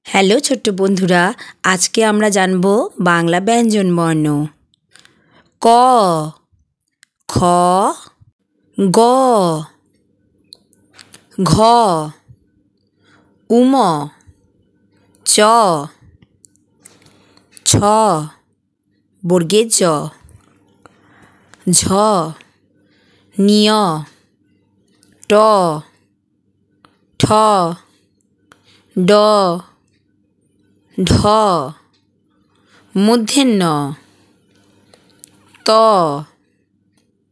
Hello ছোট্ট বন্ধুরা, আজকে আমরা জানব বাংলা ব্যঞ্জন বর্ণ। ক, খ, গ, ঘ, উম, চ, ছ, বর্গের জ, ঝ, নিয়, ট, ঠ, ড, ঢ, মূর্ধন্য ত,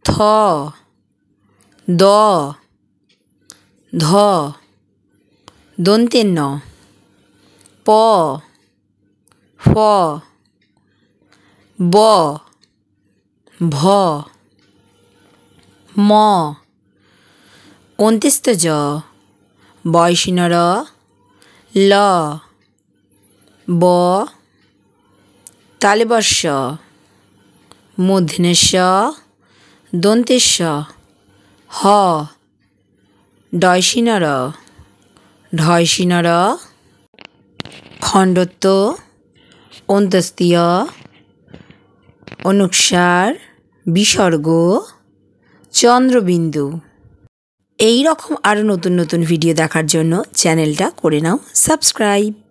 থ, দ, ধ, দন্তের ন, প, ফ, ব, ভ, ম, অন্ত্যেষ্ঠ জ, বয়সীন র, ল, ব, তালবস্য, মূর্ধন্য ষ, দন্তের স, হ, ডয়সীন র, ঢয়সীন র, খণ্ডত্ব, অন্ত্যেষ্টিয়, অনুস্বার, বিসর্গ, চন্দ্রবিন্দু। এই রকম আরও নতুন নতুন ভিডিও দেখার জন্য চ্যানেলটা করে নাও সাবস্ক্রাইব।